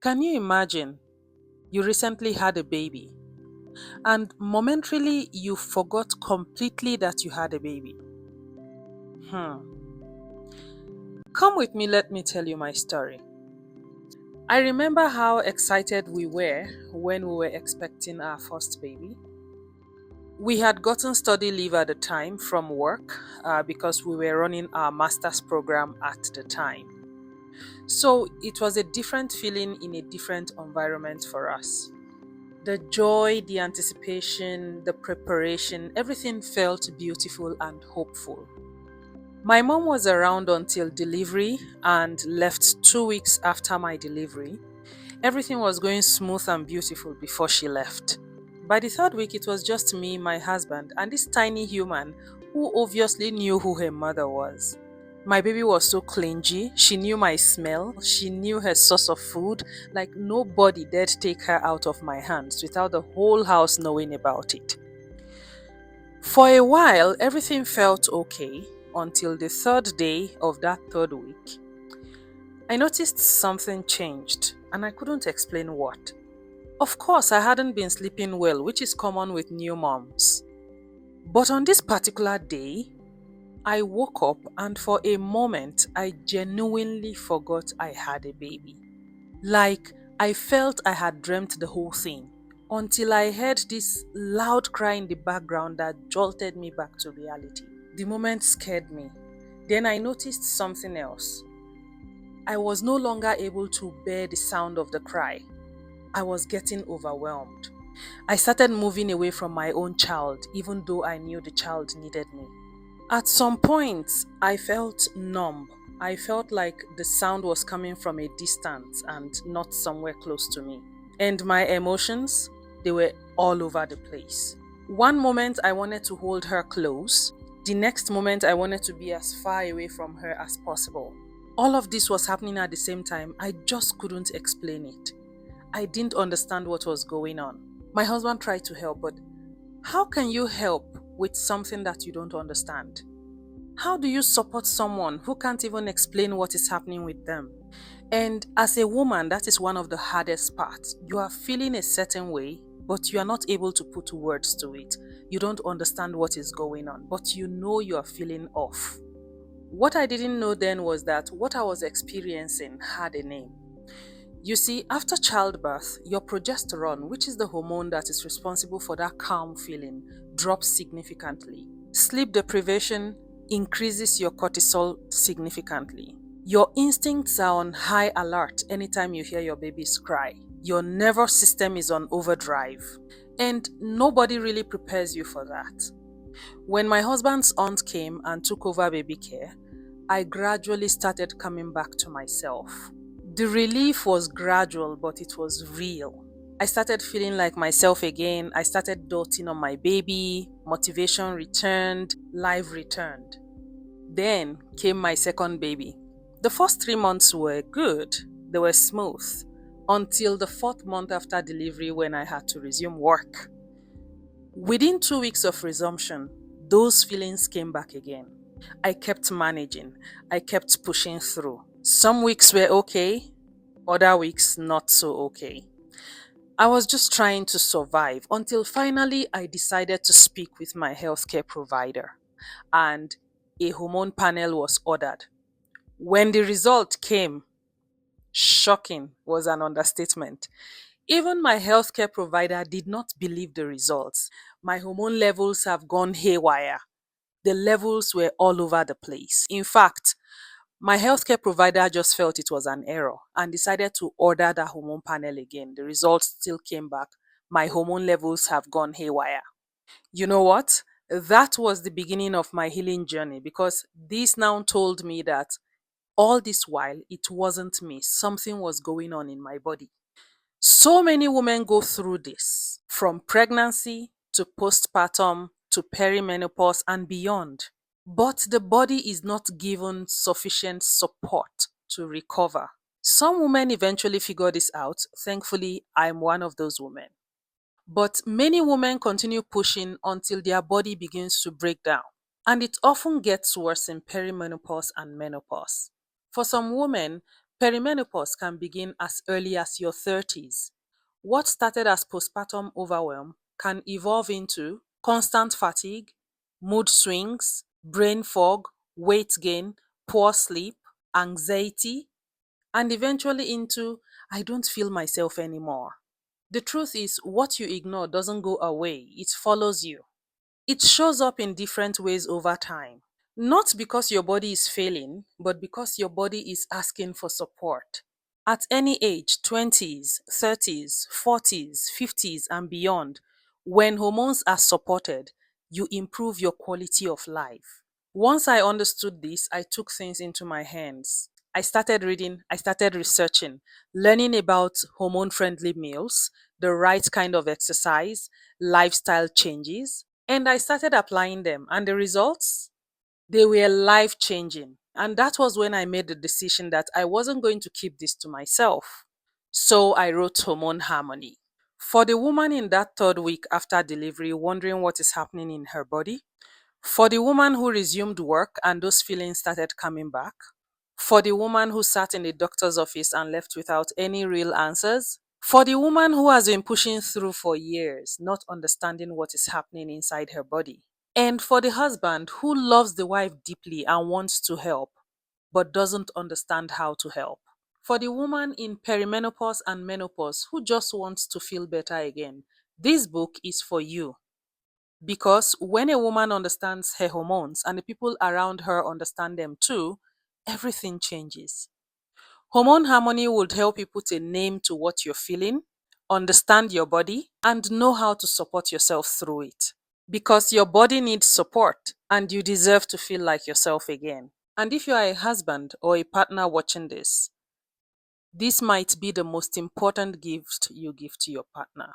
Can you imagine you recently had a baby and momentarily you forgot completely that you had a baby? Hmm. Come with me, let me tell you my story. I remember how excited we were when we were expecting our first baby. We had gotten study leave at the time from work because we were running our master's program at the time. So it was a different feeling in a different environment for us. The joy, the anticipation, the preparation, everything felt beautiful and hopeful. My mom was around until delivery and left 2 weeks after my delivery. Everything was going smooth and beautiful before she left. By the third week, it was just me, my husband, and this tiny human who obviously knew who her mother was. My baby was so clingy. She knew my smell. She knew her source of food. Like nobody dared take her out of my hands without the whole house knowing about it. For a while, everything felt okay until the third day of that third week. I noticed something changed and I couldn't explain what. Of course, I hadn't been sleeping well, which is common with new moms. But on this particular day, I woke up and for a moment, I genuinely forgot I had a baby. Like, I felt I had dreamt the whole thing until I heard this loud cry in the background that jolted me back to reality. The moment scared me. Then I noticed something else. I was no longer able to bear the sound of the cry. I was getting overwhelmed. I started moving away from my own child, even though I knew the child needed me. At some point, I felt numb. I felt like the sound was coming from a distance and not somewhere close to me. And my emotions, they were all over the place. One moment I wanted to hold her close. The next moment I wanted to be as far away from her as possible. All of this was happening at the same time. I just couldn't explain it. I didn't understand what was going on. My husband tried to help, but how can you help with something that you don't understand? How do you support someone who can't even explain what is happening with them? And as a woman, that is one of the hardest parts. You are feeling a certain way, but you are not able to put words to it. You don't understand what is going on, but you know you are feeling off. What I didn't know then was that what I was experiencing had a name. You see, after childbirth, your progesterone, which is the hormone that is responsible for that calm feeling, drops significantly. Sleep deprivation increases your cortisol significantly. Your instincts are on high alert anytime you hear your baby's cry. Your nervous system is on overdrive. And nobody really prepares you for that. When my husband's aunt came and took over baby care, I gradually started coming back to myself. The relief was gradual, but it was real. I started feeling like myself again. I started doting on my baby. Motivation returned. Life returned. Then came my second baby. The first 3 months were good. They were smooth. Until the fourth month after delivery when I had to resume work. Within 2 weeks of resumption, those feelings came back again. I kept managing. I kept pushing through. Some weeks were okay, other weeks not so okay. I was just trying to survive until finally I decided to speak with my healthcare provider and a hormone panel was ordered. When the result came, shocking was an understatement. Even my healthcare provider did not believe the results. My hormone levels have gone haywire. The levels were all over the place. In fact, my healthcare provider just felt it was an error and decided to order the hormone panel again. The results still came back. My hormone levels have gone haywire. You know what? That was the beginning of my healing journey because this now told me that all this while it wasn't me. Something was going on in my body. So many women go through this from pregnancy to postpartum to perimenopause and beyond. But the body is not given sufficient support to recover. Some women eventually figure this out. Thankfully, I'm one of those women. But many women continue pushing until their body begins to break down. And it often gets worse in perimenopause and menopause. For some women, Perimenopause can begin as early as your 30s. What started as postpartum overwhelm can evolve into constant fatigue, mood swings, brain fog, weight gain, poor sleep, anxiety, and eventually into I don't feel myself anymore. The truth is, what you ignore doesn't go away, it follows you. It shows up in different ways over time. Not because your body is failing, but because your body is asking for support. At any age, 20s, 30s, 40s, 50s, and beyond, when hormones are supported, you improve your quality of life. Once I understood this, I took things into my hands. I started reading, I started researching, learning about hormone friendly meals, the right kind of exercise, lifestyle changes, and I started applying them. And the results? They were life changing. And that was when I made the decision that I wasn't going to keep this to myself. So I wrote Hormone Harmony. For the woman in that third week after delivery wondering what is happening in her body, for the woman who resumed work and those feelings started coming back, for the woman who sat in the doctor's office and left without any real answers, for the woman who has been pushing through for years, not understanding what is happening inside her body, and for the husband who loves the wife deeply and wants to help, but doesn't understand how to help. For the woman in perimenopause and menopause who just wants to feel better again, this book is for you. Because when a woman understands her hormones and the people around her understand them too, everything changes. Hormone Harmony would help you put a name to what you're feeling, understand your body, and know how to support yourself through it. Because your body needs support and you deserve to feel like yourself again. And if you are a husband or a partner watching this might be the most important gift you give to your partner.